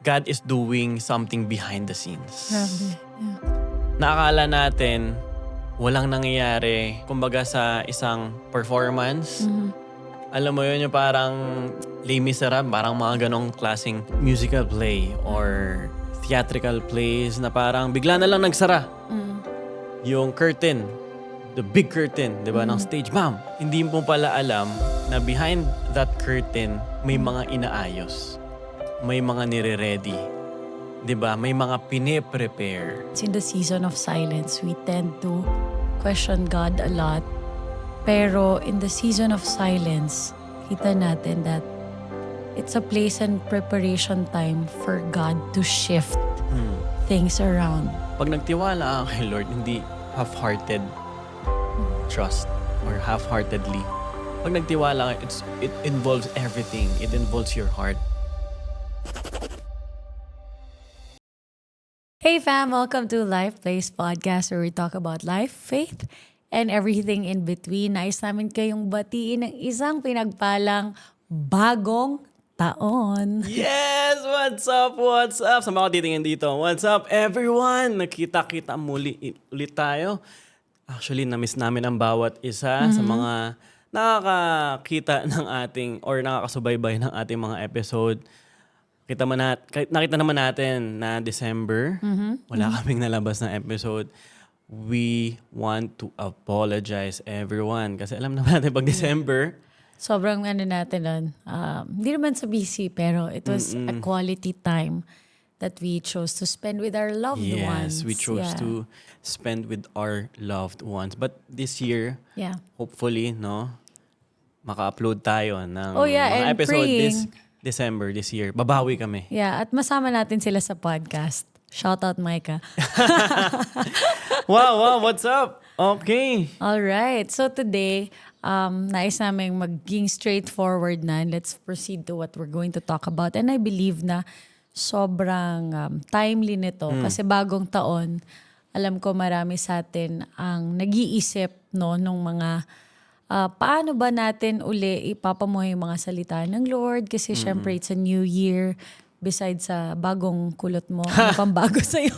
God is doing something behind the scenes. Grabe. Yeah. Naakala natin walang nangyayari. Kumbaga sa isang performance, alam mo yun, yung parang Les Miserables, parang mga ganong klaseng musical play or theatrical plays na parang bigla na lang nagsara. Yung curtain, the big curtain, di ba, ng stage, bam! Hindi mo pala alam na behind that curtain, may mga inaayos. May mga nire-ready. Di ba? May mga pine-prepare. In the season of silence, we tend to question God a lot. Pero in the season of silence, kita natin that it's a place and preparation time for God to shift things around. Pag nagtiwala ka kay Lord, hindi half-hearted trust or half-heartedly. Pag nagtiwala ka, it involves everything. It involves your heart. Hey fam, welcome to Life Place Podcast where we talk about life, faith, and everything in between. Nais namin kayong batiin ng isang pinagpalang bagong taon. Yes! What's up? What's up? Sa mga titingin dito. What's up, everyone? Nakita-kita ulit tayo. Actually, na-miss namin ang bawat isa sa mga nakakakita ng ating or nakakasubaybay ng ating mga episode. Nakita naman natin na December, wala kaming nalabas na episode. We want to apologize everyone. Kasi alam naman natin pag December, Sobrang natin nun. Hindi naman sa busy, pero it was a quality time that we chose to spend with our loved ones. yes, we chose to spend with our loved ones. But this year, hopefully, no, maka-upload tayo ng mga and episode praying. December this year. Babawi kami. Yeah, at masama natin sila sa podcast. Shout out, Micah. Wow, what's up? Okay. All right. So today, nais namin maging straightforward na. Let's proceed to what we're going to talk about. And I believe na sobrang timely nito. Kasi bagong taon, alam ko marami sa atin ang nag-iisip nung mga paano ba natin uli ipapamuhay yung mga salita ng Lord? Kasi syempre it's a new year. Besides sa bagong kulot mo, ano pang bago sa'yo?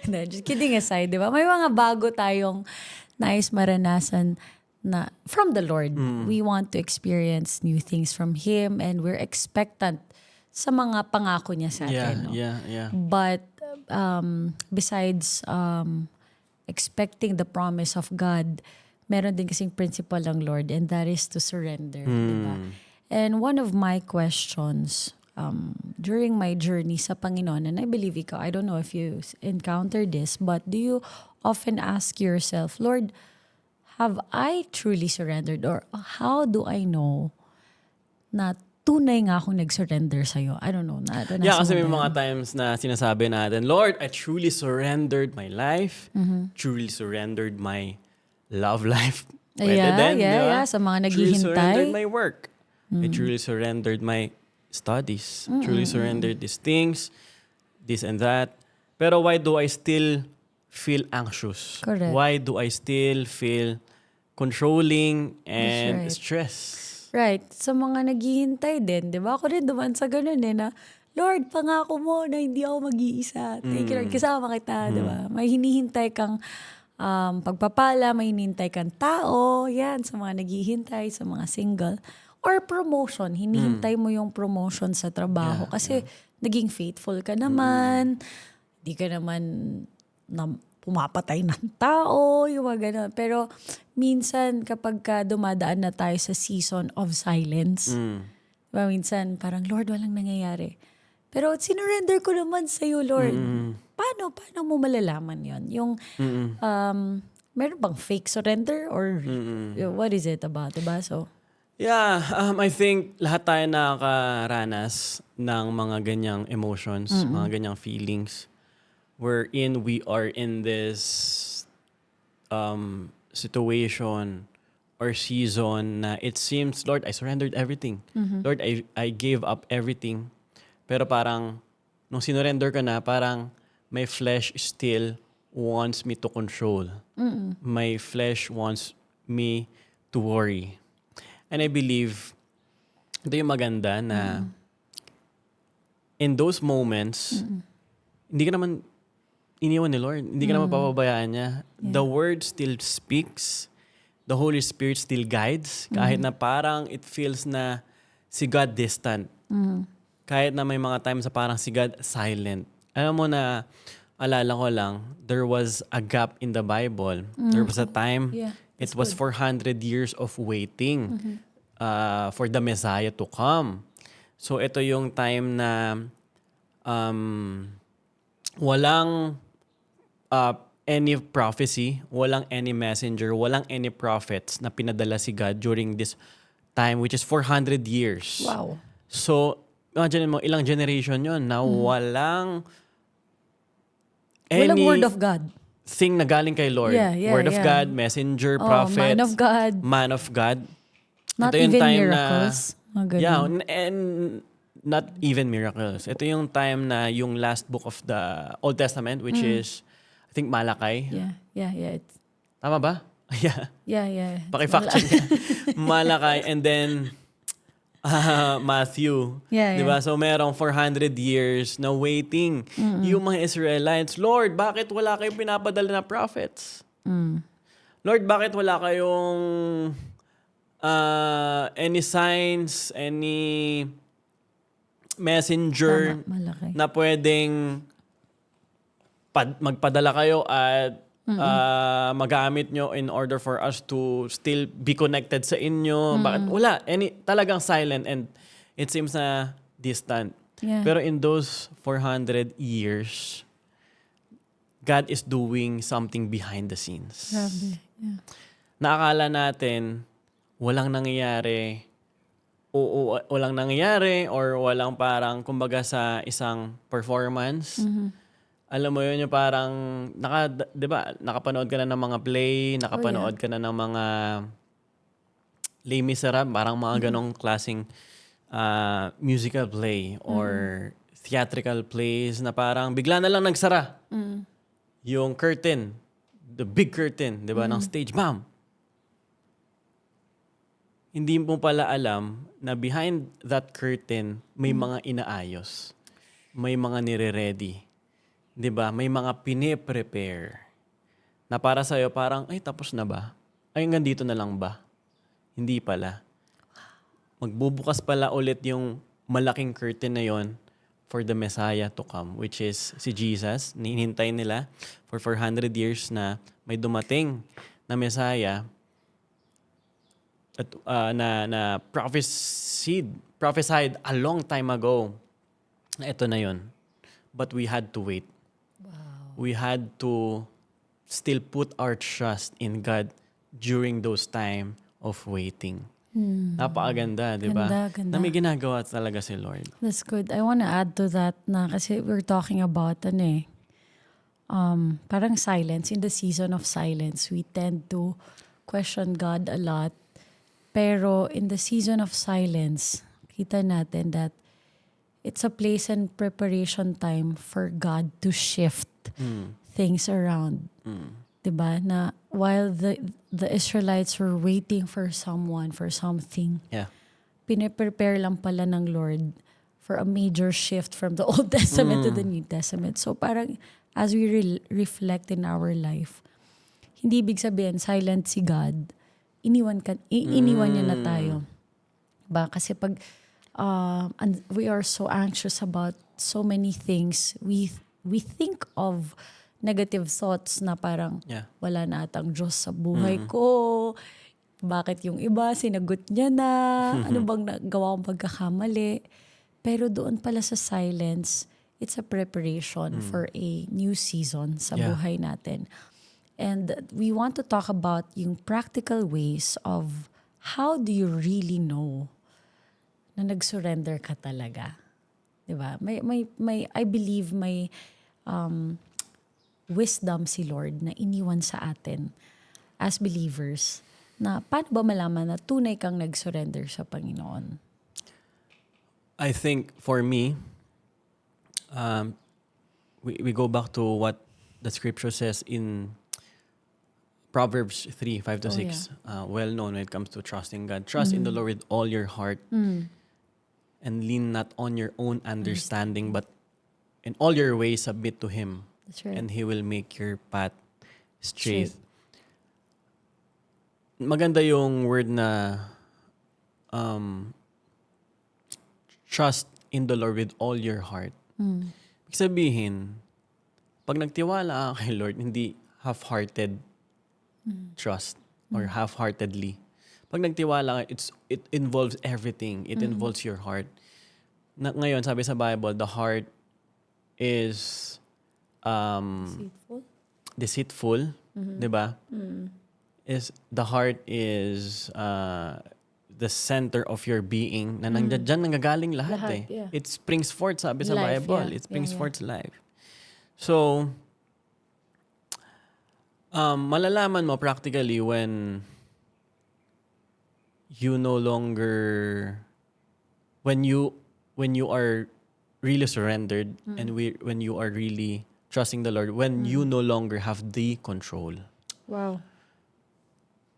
Just kidding aside, di ba? May mga bago tayong nais maranasan na from the Lord. We want to experience new things from Him and we're expectant sa mga pangako niya sa atin. Yeah. But besides expecting the promise of God, meron din kasing principle ng Lord and that is to surrender. Diba? And one of my questions during my journey sa Panginoon, and I believe ikaw, I don't know if you encountered this, but do you often ask yourself, Lord, have I truly surrendered? Or how do I know na tunay nga akong nag-surrender sa'yo? I don't know. Kasi may mga times na sinasabi natin, Lord, I truly surrendered my life, truly surrendered my love life. Yeah. Sa mga truly surrendered naghihintay. my work. I truly surrendered my studies. Truly surrendered these things, this and that. Pero why do I still feel anxious? Correct. Why do I still feel controlling and That's right. stressed? Right. Sa mga naghihintay din, di ba? Ako rin duman sa ganun na, Lord, pangako mo na hindi ako mag-iisa. Thank you, Lord. Kasama kita, di ba? May hinihintay kang pagpapala, may hinihintay kang tao. Yan, sa mga naghihintay, sa mga single. Or promotion. Hinihintay mo yung promotion sa trabaho. Kasi naging faithful ka naman. Di ka naman pumapatay ng tao. Yung mga ganun. Pero minsan kapag dumadaan na tayo sa season of silence, diba, minsan parang, Lord, walang nangyayari. Pero sinurrender ko naman sa'yo, Lord. Paano mo malalaman yon? Yung, meron bang fake surrender? Or what is it about? Diba? So, yeah, I think lahat tayo nakakaranas ng mga ganyang emotions, mga ganyang feelings wherein we are in this situation or season na it seems, Lord, I surrendered everything. Lord, I gave up everything. Pero parang, nung sinurrender ka na, parang my flesh still wants me to control. My flesh wants me to worry. And I believe, ito yung maganda na in those moments, hindi ka naman iniwan ni Lord. Hindi ka naman papabayaan niya. The Word still speaks. The Holy Spirit still guides. Kahit na parang it feels na si God distant. Kahit na may mga times na parang si God silent. Alam mo na, alala ko lang, there was a gap in the Bible. There was a time, Yeah, it was 400 years of waiting for the Messiah to come. So ito yung time na walang any prophecy, walang any messenger, walang any prophets na pinadala si God during this time, which is 400 years. Wow. So, imagine mo, ilang generation yon na walang Walang any word of God. thing na galing kay Lord. Yeah, yeah, Word of yeah. God, messenger, Oh, prophet, man of God. man of God. Not Ito yung even time miracles. Mga ganun. yeah, and not even miracles. Ito yung time na yung last book of the Old Testament, which is, I think, Malakay. Yeah. Tama ba? Yeah. Yeah. Paki-fact check niya. Malakay and then Matthew. Yeah. Diba? So merong 400 years na waiting. Yung mga Israelites, Lord, bakit wala kayong pinapadala na prophets? Lord, bakit wala kayong any signs, any messenger Tama, malaki. na pwedeng magpadala kayo at magamit nyo in order for us to still be connected sa inyo. Bakit? Wala. Talagang silent and it seems na distant. Yeah. Pero in those 400 years, God is doing something behind the scenes. Grabe. Yeah. Naakala natin walang nangyayari walang nangyayari or walang parang kumbaga sa isang performance. Alam mo yun yung parang, 'di ba, nakapanood ka na ng mga play, nakapanood ka na ng mga Les Miserables, parang mga ganong klaseng musical play or theatrical plays na parang bigla na lang nagsara. Yung curtain, the big curtain, 'di ba, ng stage, bam! Hindi mo pala alam na behind that curtain may mga inaayos. May mga nire-ready. 'Di ba? May mga pine-prepare. Na para sa'yo parang, ay tapos na ba? Ay hanggang dito na lang ba? Hindi pala. Magbubukas pala ulit yung malaking curtain na yon for the Messiah to come, which is si Jesus. Hinihintay nila for 400 years na may dumating na Messiah at na prophesied a long time ago na ito na yon. But we had to wait. We had to still put our trust in God during those time of waiting. Napakaganda, di ba? Ganda. Na may ginagawa talaga si Lord. That's good. I want to add to that na kasi we're talking about parang silence. In the season of silence, we tend to question God a lot. Pero in the season of silence, kita natin that it's a place and preparation time for God to shift things around. Diba? Na while the Israelites were waiting for someone, for something, Yeah. piniprepare lang pala ng Lord for a major shift from the Old Testament to the New Testament. So parang as we reflect in our life, hindi ibig sabihin silent si God, iniwan niya na tayo. Ba? Kasi pag and we are so anxious about so many things, we think of negative thoughts na parang wala na atang Diyos sa buhay ko. Bakit yung iba, sinagot niya na? Ano bang nagawa kong pagkakamali? Pero doon pala sa silence, it's a preparation for a new season sa buhay natin. And we want to talk about yung practical ways of how do you really know na nag-surrender ka talaga. Diba? I believe may wisdom si Lord na iniwan sa atin as believers na paano ba malaman na tunay kang nag-surrender sa Panginoon? I think for me, we go back to what the scripture says in Proverbs 3:5-6. Well known when it comes to trusting God. Trust in the Lord with all your heart and lean not on your own understanding, but in all your ways submit to Him, That's right. and He will make your path Straight. straight. Maganda yung word na trust in the Lord with all your heart. Ibig sabihin, pag nagtiwala ka kay Lord, hindi half-hearted trust or half-heartedly. Pag nagtiwala ka, it involves everything. It involves your heart. Ngayon, sabi sa Bible, the heart is Deceitful. deceitful, di ba? The heart is the center of your being na dyan nanggagaling lahat Lahat, eh. yeah. It springs forth, sabi sa Life, Bible. yeah. It springs Yeah, yeah. forth life. So, malalaman mo practically when you no longer, when you are really surrendered and when you are really trusting the Lord, when you no longer have the control. Wow.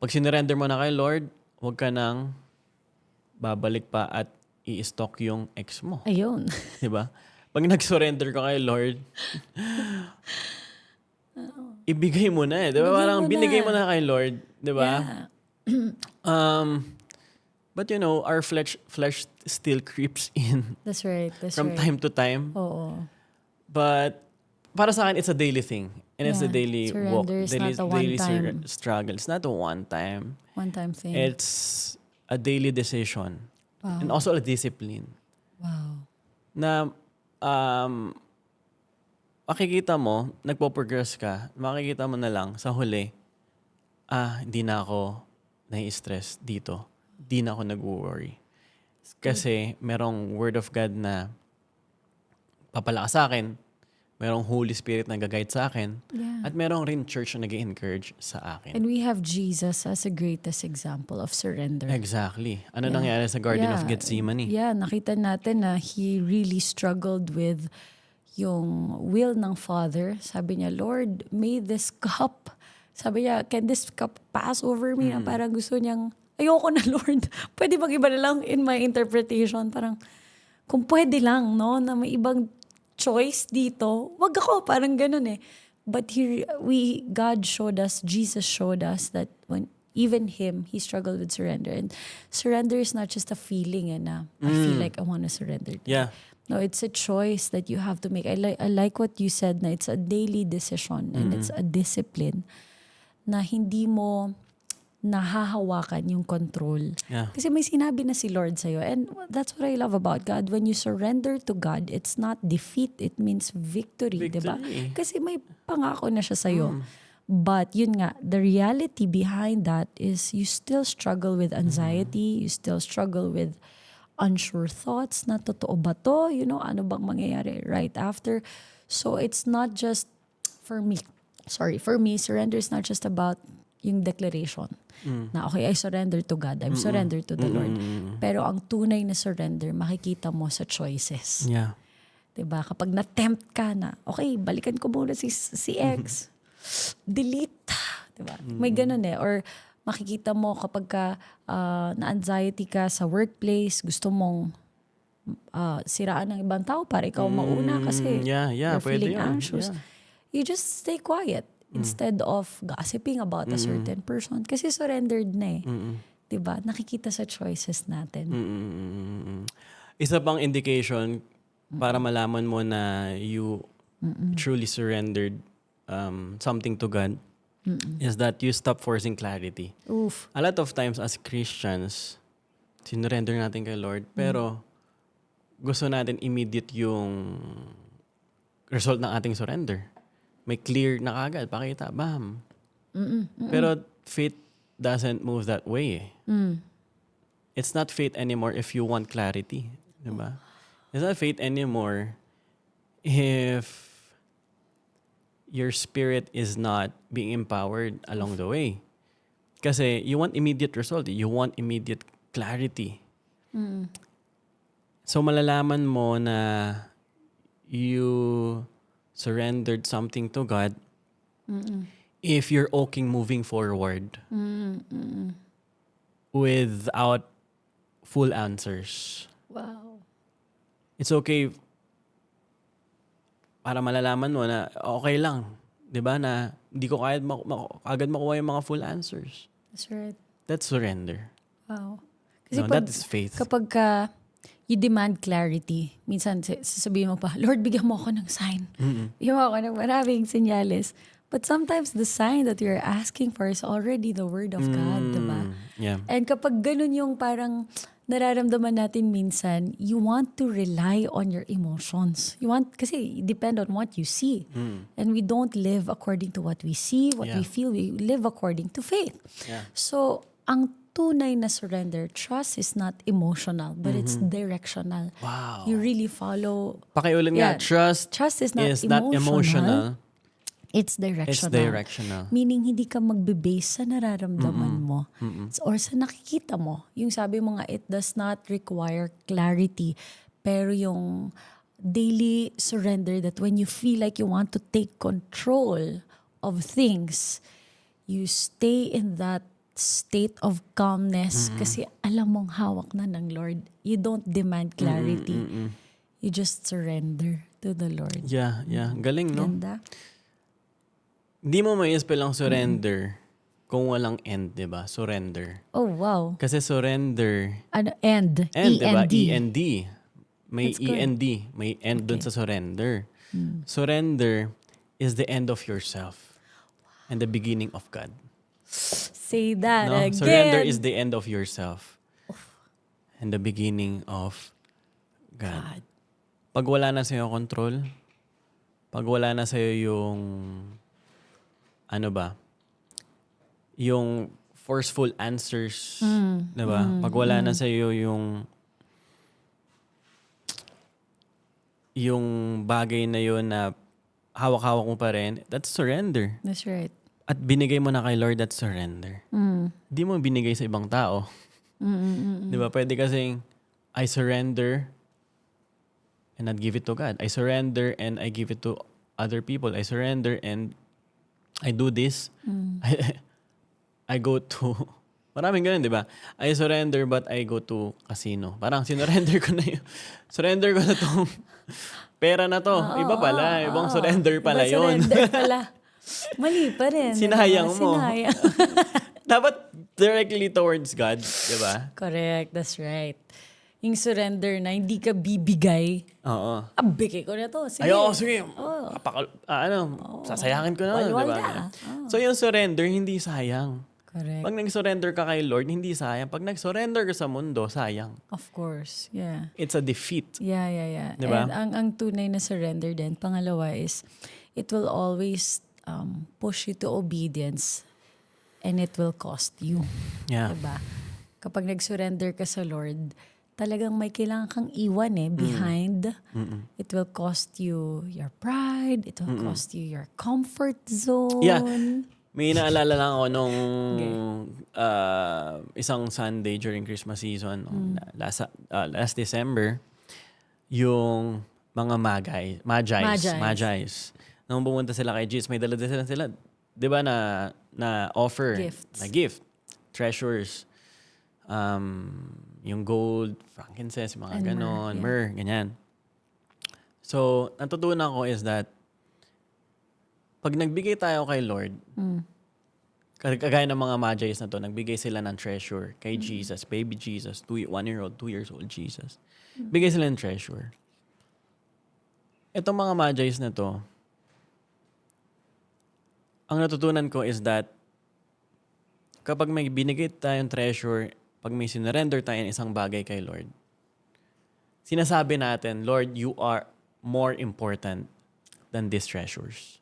Pag sinurrender mo na kay Lord, huwag ka nang babalik pa at i-stalk yung ex mo. Ayun. Diba? Pag nag-surrender ka kay Lord, ibigay mo na eh. Diba? Ibigay Parang mo na. binigay mo na kay Lord. Diba? Yeah. But you know, our flesh still creeps in That's right. That's from right. time to time. Oo. But para sa akin, it's a daily thing. And it's a Yeah. daily walk. Surrender is Daily, not a one-time. struggle. It's not a one-time. One-time thing. It's a daily decision. Wow. And also a discipline. Wow. Na makikita mo, nagpo-progress ka, makikita mo na lang sa huli, hindi na ako nai-stress dito. Hindi na ako nag-worry. Kasi merong word of God na papalakas sa akin, merong Holy Spirit na gag-guide sa akin, Yeah. at merong rin church na nag-encourage sa akin. And we have Jesus as a greatest example of surrender. Exactly. Ano Yeah. nangyari sa Garden of Yeah. Gethsemane? Yeah, nakita natin na he really struggled with yung will ng Father. Sabi niya, Lord, may this cup. Sabi niya, can this cup pass over me? Na parang gusto niyang, ayoko na Lord. Pwede bang iba na lang in my interpretation? Parang, kung pwede lang, no, na may ibang choice dito, wag ako, parang ganun eh. But here, God showed us, Jesus showed us that when even him, he struggled with surrender. And surrender is not just a feeling na I feel like I want to surrender. Yeah. No, it's a choice that you have to make. I like what you said na it's a daily decision and it's a discipline na hindi mo nahahawakan yung control. Yeah. Kasi may sinabi na si Lord sa'yo. And that's what I love about God. When you surrender to God, it's not defeat. It means victory. Diba? Victory. Kasi may pangako na siya sa'yo. But yun nga, the reality behind that is you still struggle with anxiety. You still struggle with unsure thoughts na totoo ba to? You know, ano bang mangyayari right after? So it's not just, for me, surrender is not just about yung declaration na okay, I surrender to God, I surrender to the Lord. Pero ang tunay na surrender, makikita mo sa choices. Yeah. Diba? Kapag na-tempt ka na, okay, balikan ko muna si X. Delete. Diba? May ganun eh. Or makikita mo kapag ka na-anxiety ka sa workplace, gusto mong siraan ng ibang tao para ikaw mauna kasi you're pwede feeling yun. anxious. Yeah. You just stay quiet instead of gossiping about a certain person. Kasi surrendered na eh. Diba? Nakikita sa choices natin. Isa pang indication para malaman mo na you truly surrendered something to God is that you stop forcing clarity. Oof. A lot of times as Christians, sinurrender natin kay Lord, pero gusto natin immediate yung result ng ating surrender. May clear na kagad, pakita, bam. Pero faith doesn't move that way. It's not faith anymore if you want clarity. Diba? It's not faith anymore if your spirit is not being empowered along the way. Kasi you want immediate result. You want immediate clarity. So malalaman mo na you surrendered something to God if you're okay moving forward without full answers. Wow. It's okay para malalaman mo na okay lang. 'Di ba? Na hindi ko agad makuha yung mga full answers. That's right. That's surrender. Wow. That is faith. Kapag you demand clarity, minsan sasabihin mo pa, Lord, bigyan mo ako ng sign. Bigyan mo ako ng maraming senyales. But sometimes the sign that you're asking for is already the word of God, diba? Yeah. And kapag ganun yung parang nararamdaman natin minsan, you want to rely on your emotions. Kasi depend on what you see. And we don't live according to what we see, what we feel. We live according to faith. Yeah. So, ang tunay na surrender, trust is not emotional, but it's directional. Wow. You really follow. Pakiulit nga, trust Trust is not not emotional. It's directional. It's directional. Meaning, hindi ka magbe-base sa nararamdaman mo or sa nakikita mo. Yung sabi mo nga, it does not require clarity. Pero yung daily surrender that when you feel like you want to take control of things, you stay in that state of calmness kasi alam mong hawak na ng Lord. You don't demand clarity. You just surrender to the Lord. Yeah. Galing, no? Ganda. Hindi mo mai-spell ang surrender kung walang end, di ba? Surrender. Oh, wow. Kasi surrender, End. end, di ba? E-N-D. E-N-D. May That's good. E-N-D. May end dun sa surrender. Surrender is the end of yourself and the beginning of God. Say that No? again. Surrender is the end of yourself and the beginning of God. Pag wala na sa'yo control, pag wala na sa'yo yung yung forceful answers, diba? Pag wala na sa'yo yung bagay na yun na hawak-hawak mo pa rin, that's surrender. That's right. At binigay mo na kay Lord, that's surrender. Hindi mo binigay sa ibang tao. Diba? Pwede kasing, I surrender and not give it to God. I surrender and I give it to other people. I surrender and I do this. I go to... Maraming ganun, di ba? I surrender but I go to casino. Parang sinurrender ko na yun. Surrender ko na tong pera na to. Iba pala. Ibang surrender pala yun. Surrender pala. Mali pa rin. Sinayang mo. Sinayang. Dapat directly towards God. Di ba? Correct. That's right. Yung surrender na hindi ka bibigay. Oo. Bigay ko na to. Sige. Ay, sige. Sasayangin ko na. Walwal Diba? na. So yung surrender, hindi sayang. Correct. Pag nag-surrender ka kay Lord, hindi sayang. Pag nag-surrender ka sa mundo, sayang. Of course. Yeah. It's a defeat. Yeah. Diba? And ang tunay na surrender din, pangalawa is, it will always push you to obedience and it will cost you. Yeah. Diba? Kapag nag-surrender ka sa Lord, talagang may kailangan kang iwan behind. It will cost you your pride. It will cost you your comfort zone. Yeah. May naalala lang ako nung isang Sunday during Christmas season, last December, yung mga Magi's. Nung pumunta sila kay Jesus, may dala sila, di ba, na offer, Gifts. na gift, treasures, yung gold, frankincense, mga And ganon, myrrh, myrrh, ganyan. So, natutunan ko is that pag nagbigay tayo kay Lord, kagaya ng mga Magi's na to, nagbigay sila ng treasure kay Jesus, baby Jesus, 1-year-old, 2 years old Jesus. Bigay sila ng treasure. Itong mga Magi's na to, ang natutunan ko is that kapag may binigay tayong treasure, pag may sinurrender tayo ng isang bagay kay Lord, sinasabi natin, Lord, you are more important than these treasures.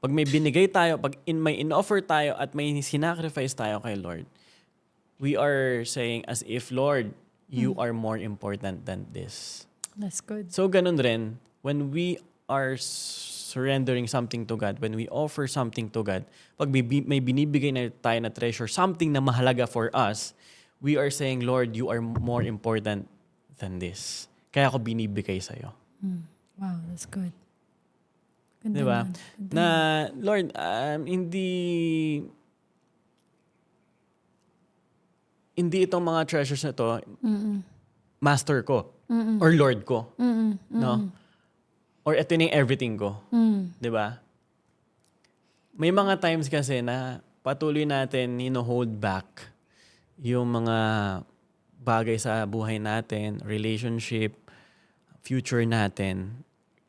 Pag may binigay tayo, pag may in-offer tayo at may sinacrifice tayo kay Lord, we are saying as if, Lord, you are more important than this. That's good. So ganun rin, when we are surrendering something to God, when we offer something to God, pag may binibigay na tayo na treasure, something na mahalaga for us, we are saying, Lord, you are more important than this. Kaya ako binibigay sa'yo. Wow, that's good. Ganda Diba? nun. Ganda Na, Lord, hindi itong mga treasures na to, master ko. Or Lord ko. No? Or ito na yung everything ko. 'Di ba? May mga times kasi na patuloy natin hold back yung mga bagay sa buhay natin, relationship, future natin.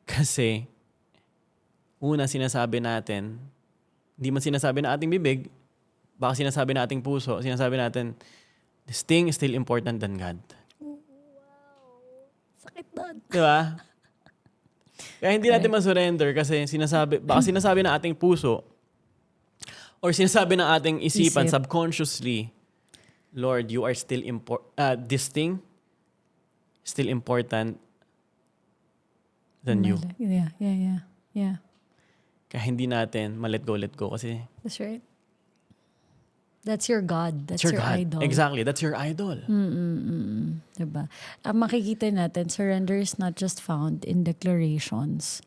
Kasi una sinasabi natin, hindi man sinasabi na ating bibig, baka sinasabi na ating puso, sinasabi natin, this thing is still important than God. Sakit doon. Di ba? Kaya hindi natin ma-surrender kasi baka sinasabi ng ating puso or sinasabi ng ating isipan subconsciously, Lord, you are still this thing still important than you. Yeah. Kaya hindi natin let go kasi That's right. That's your God. That's it's your your God. idol. Exactly. That's your idol. Diba? Makikita natin, surrender is not just found in declarations,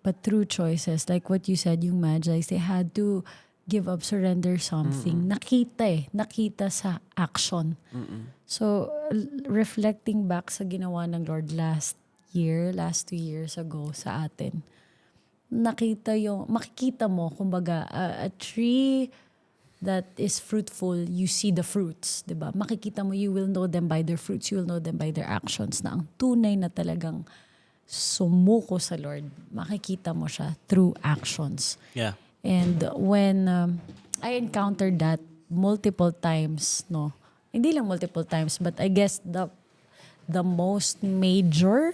but through choices. Like what you said, yung Magi's, they had to give up, surrender something. Nakita sa action. So, reflecting back sa ginawa ng Lord last 2 years ago sa atin, makikita mo, kumbaga, a tree that is fruitful, you see the fruits, diba? Makikita mo, you will know them by their fruits, you will know them by their actions, na ang tunay na talagang sumuko sa Lord, makikita mo siya through actions. Yeah. And when I encountered that multiple times, no, hindi lang multiple times, but I guess the most major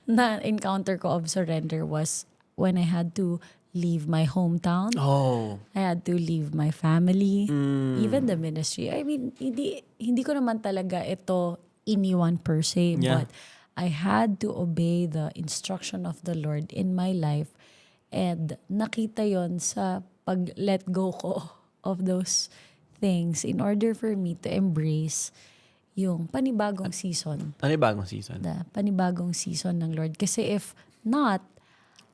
na encounter ko of surrender was when I had to leave my hometown. Oh. I had to leave my family, even the ministry. I mean, hindi ko naman talaga ito iniwan per se, but I had to obey the instruction of the Lord in my life. And nakita yon sa pag-let go ko of those things in order for me to embrace yung panibagong season. Panibagong season. The panibagong season ng Lord. Kasi if not,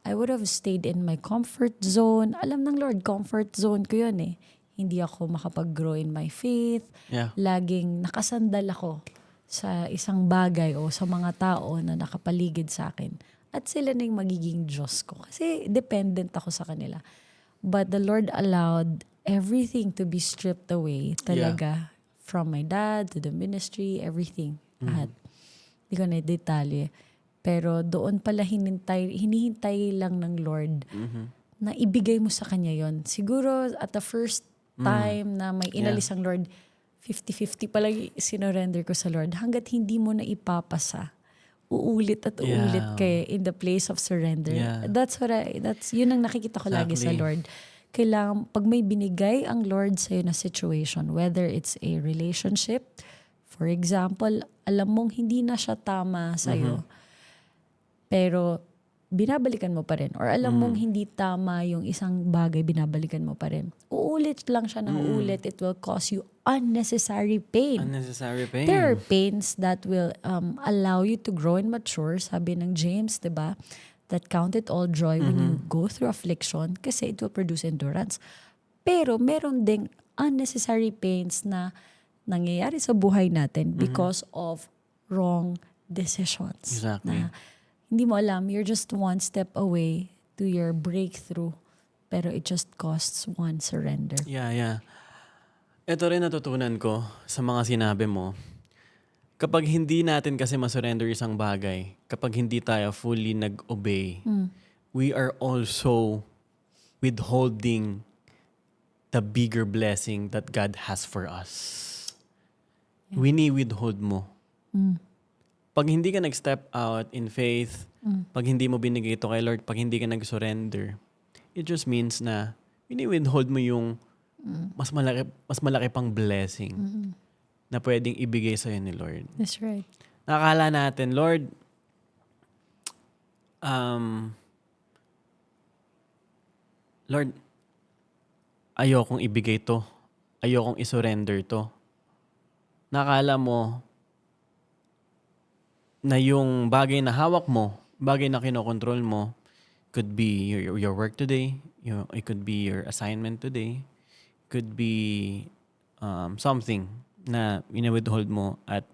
I would have stayed in my comfort zone. Alam ng Lord, comfort zone ko yun eh. Hindi ako makapag-grow in my faith. Yeah. Laging nakasandal ako sa isang bagay o sa mga tao na nakapaligid sa akin. At sila na yung magiging Diyos ko. Kasi dependent ako sa kanila. But the Lord allowed everything to be stripped away talaga. From my dad to the ministry, everything. Lahat. Hindi ko na detalye. Pero doon pala hinihintay lang ng Lord na ibigay mo sa Kanya yon. Siguro at the first time na may inalis ang Lord, 50-50 pala sinurrender ko sa Lord. Hanggat hindi mo na ipapasa, uulit at uulit kayo in the place of surrender. Yeah. Yun ang nakikita ko lagi sa Lord. Kailangan, pag may binigay ang Lord sa'yo na situation, whether it's a relationship, for example, alam mong hindi na siya tama sa'yo, pero binabalikan mo pa rin. Or alam mong hindi tama yung isang bagay, binabalikan mo pa rin. Uulit lang siya ng uulit. It will cause you unnecessary pain. Unnecessary pain. There are pains that will allow you to grow and mature. Sabi ng James, diba? That count it all joy when you go through affliction kasi it will produce endurance. Pero meron ding unnecessary pains na nangyayari sa buhay natin because of wrong decisions. Exactly. Na hindi mo alam, you're just one step away to your breakthrough. Pero it just costs one surrender. Yeah. Ito rin natutunan ko sa mga sinabi mo. Kapag hindi natin kasi masurrender isang bagay, kapag hindi tayo fully nag-obey, we are also withholding the bigger blessing that God has for us. Withhold mo. Pag hindi ka nag-step out in faith, pag hindi mo binigay ito kay Lord, pag hindi ka nag-surrender, it just means na withhold mo yung mas malaki pang blessing na pwedeng ibigay sa'yo ni Lord. That's right. Nakakala natin, Lord, Lord, ayokong ibigay to. Ayokong isurrender to. Nakakala mo na yung bagay na hawak mo, bagay na kinokontrol mo, could be your work today, it could be your assignment today, could be something na withhold mo at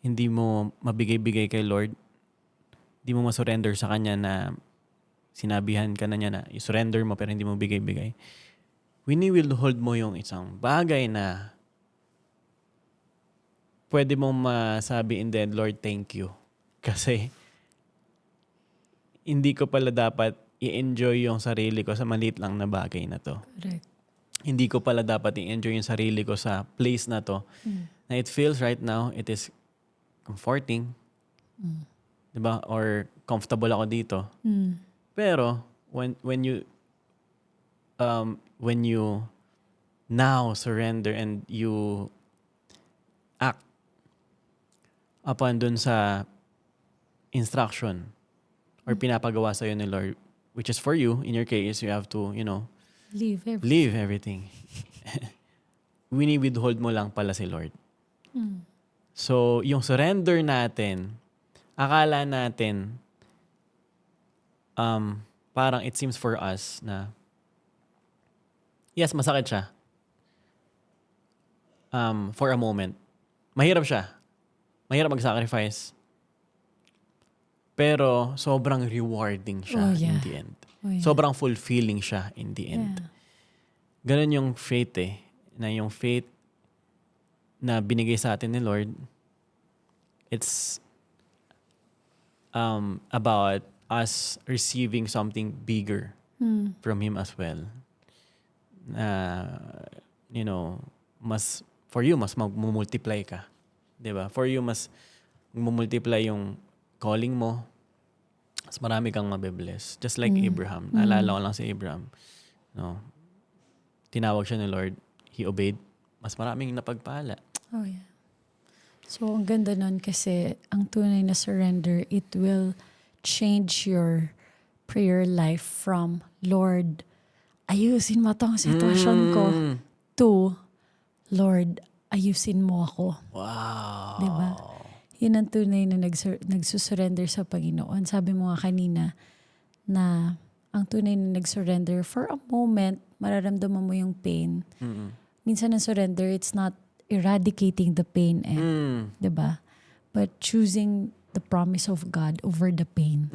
hindi mo mabigay-bigay kay Lord, hindi mo masurrender sa Kanya na sinabihan ka na niya na i-surrender mo pero hindi mo bigay-bigay, wini-withhold mo yung isang bagay na pwede mong masabi in the end, Lord, thank you. Kasi hindi ko pala dapat i-enjoy yung sarili ko sa maliit lang na bagay na to. Correct. Hindi ko pala dapat i-enjoy yung sarili ko sa place na to. Na it feels right now, it is comforting. Diba? Or comfortable ako dito. Pero when you now surrender and you act upon dun sa instruction or pinapagawa sa'yo ni Lord, which is for you, in your case, you have to, leave everything. Wini-withhold mo lang pala si Lord. So, yung surrender natin, akala natin, parang it seems for us na, yes, masakit siya. For a moment. Mahirap siya. Mahirap mag-sacrifice. Pero sobrang rewarding siya in the end. Sobrang fulfilling siya in the end. Ganun yung faith na yung faith na binigay sa atin ni Lord, it's about us receiving something bigger from Him as well. For you, mas mag-multiply ka. Diba? For you, mas mag-multiply yung calling mo. Mas marami kang mabibless. Just like Abraham. Naalala ko lang si Abraham. No? Tinawag siya ni Lord. He obeyed. Mas maraming napagpala. Oh, yeah. So, ang ganda nun kasi ang tunay na surrender, it will change your prayer life from, Lord, ayusin mo tong sitwasyon ko, to, Lord, ayusin mo ako. Wow. Diba? Yun ang tunay na nagsusurrender sa Panginoon. Sabi mo nga kanina na ang tunay na nagsurrender, for a moment, mararamdaman mo yung pain. Minsan ang surrender, it's not eradicating the pain, diba? But choosing the promise of God over the pain.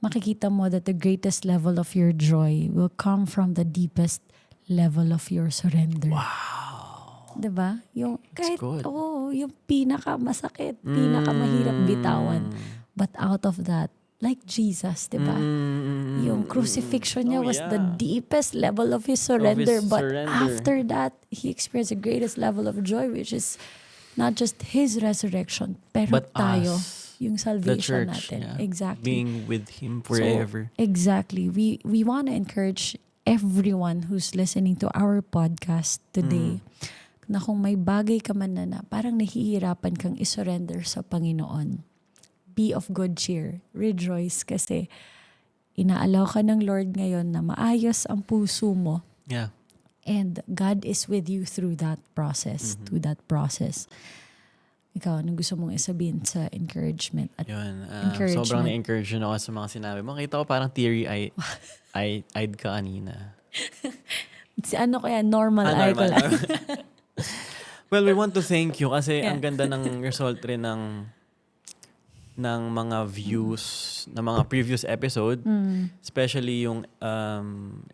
Makikita mo that the greatest level of your joy will come from the deepest level of your surrender. Wow. Diba? Yung kahit, good. yung pinaka-masakit, pinaka-mahirap bitawan. But out of that, like Jesus, diba? Yung crucifixion niya was the deepest level of his surrender. But after that, he experienced the greatest level of joy, which is not just his resurrection, pero but tayo, us, yung salvation the church, natin. yeah, Exactly. being with Him forever. So, exactly. We want to encourage everyone who's listening to our podcast today na kung may bagay ka man na parang nahihirapan kang isurrender sa Panginoon, be of good cheer. Rejoice kasi inaalaw ka ng Lord ngayon na maayos ang puso mo. Yeah. And God is with you through that process. Through that process. Ikaw, anong gusto mong isabihin sa encouragement? At Yun. encouragement? Sobrang na-encourage yun ako sa mga sinabi mo. Kita ko parang teary-eyed ka kanina. Si ano kaya? Normal eye ko lang. Well, we want to thank you kasi ang ganda ng result rin ng mga views ng mga previous episode. Especially yung,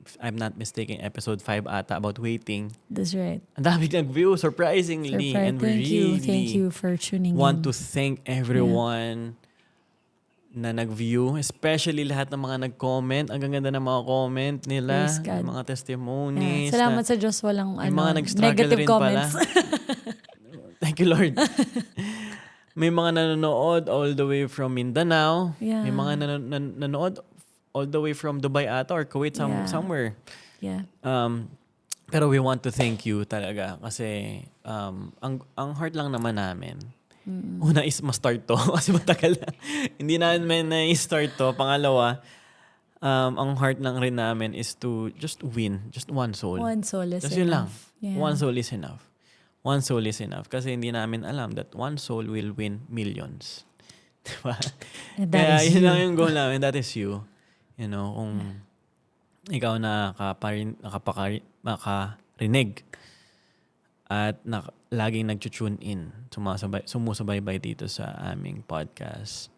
if I'm not mistaken, episode 5 ata about waiting. That's right. Ang dami nag-view, surprisingly. And we really Thank you for tuning want in. to thank everyone na nag-view. Especially lahat ng mga nag-comment. Ang ganda ng mga comment nila. Praise God. Mga testimonies. Salamat sa Diyos, walang may mga nag-struggle negative rin comments. pala. Thank you, Lord. May mga nanonood all the way from Mindanao. Yeah. May mga nanonood all the way from Dubai ata or Kuwait somewhere. Yeah. Pero we want to thank you talaga kasi ang heart lang naman namin. Una is ma-start to kasi matagal na. Hindi namin na-start to. Pangalawa, ang heart lang rin namin is to just win. Just one soul. One soul is Just yun lang. enough. Yeah. One soul is enough. One soul is enough. Kasi hindi namin alam that one soul will win millions. Diba? And that Kaya is yun you. lang yung goal namin. That is you. You know, kung ikaw nakakarinig at laging nag-tune in, sumusubaybay dito sa aming podcast.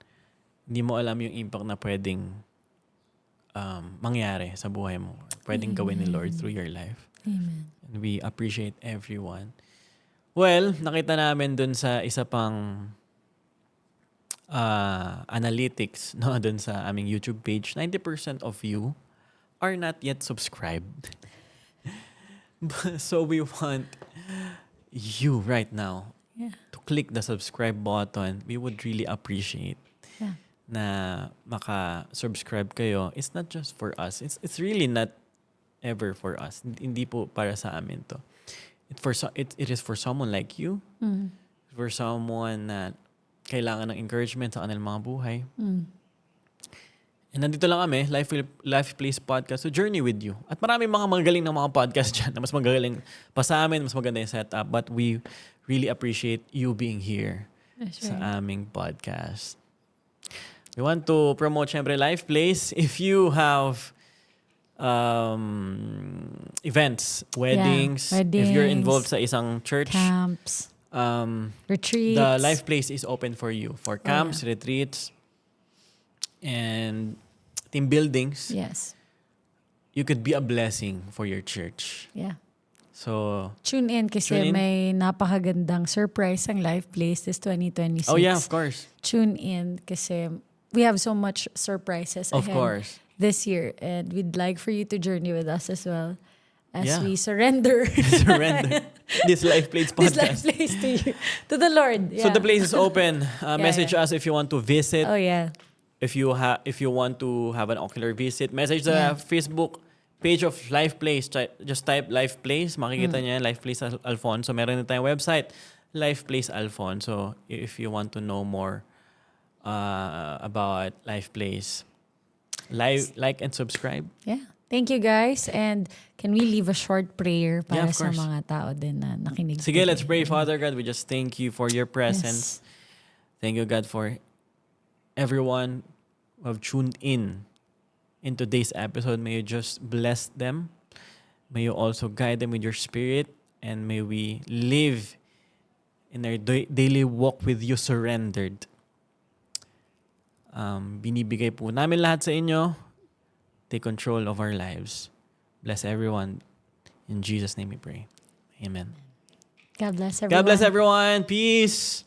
Hindi mo alam yung impact na pwedeng mangyari sa buhay mo. Pwedeng gawin ni Lord through your life. Amen. And we appreciate everyone. Well, nakita namin dun sa isa pang analytics no, dun sa aming YouTube page, 90% of you are not yet subscribed. So we want you right now to click the subscribe button. We would really appreciate na maka-subscribe kayo. It's not just for us. It's really not ever for us. Hindi po para sa amin to. It is for someone like you. For someone na kailangan ng encouragement sa kanilang mga buhay. And nandito lang kami, Life Place Podcast, to journey with you. At maraming mga magaling ng mga podcast dyan na mas magaling pa sa amin, mas maganda yung setup. But we really appreciate you being here sa aming podcast. We want to promote, syempre, Life Place. If you have events, weddings, if you're involved sa isang church, camps, retreats, the Life Place is open for you. For camps, retreats, and team buildings. Yes. You could be a blessing for your church. Yeah. So, Tune in kasi may napakagandang surprise ang Life Place this 2026. oh yeah, of course. Tune in kasi we have so much surprises Of ahead course. this year, and we'd like for you to journey with us as well as Yeah. we surrender Surrender this Life Place this podcast. Life Place to you, to the Lord. So Yeah. the place is open. Message us if you want to visit. Oh yeah. If you want to have an ocular visit, message the Facebook page of Life Place. Just type Life Place. Makikita niya yan, Life Place Alfonso. Meron din tayong website, Life Place Alfonso. If you want to know more about Life Place, like and subscribe. Yeah. Thank you guys, and can we leave a short prayer para of sa course. mga tao din na nakinig. Sige, today? let's pray. Father God, we just thank you for your presence. Thank you, God, for everyone who have tuned in today's episode. May you just bless them. May you also guide them with your spirit. And may we live in our daily walk with you surrendered. Binibigay po namin lahat sa inyo. Take control of our lives. Bless everyone. In Jesus' name we pray. Amen. God bless everyone. God bless everyone. Peace.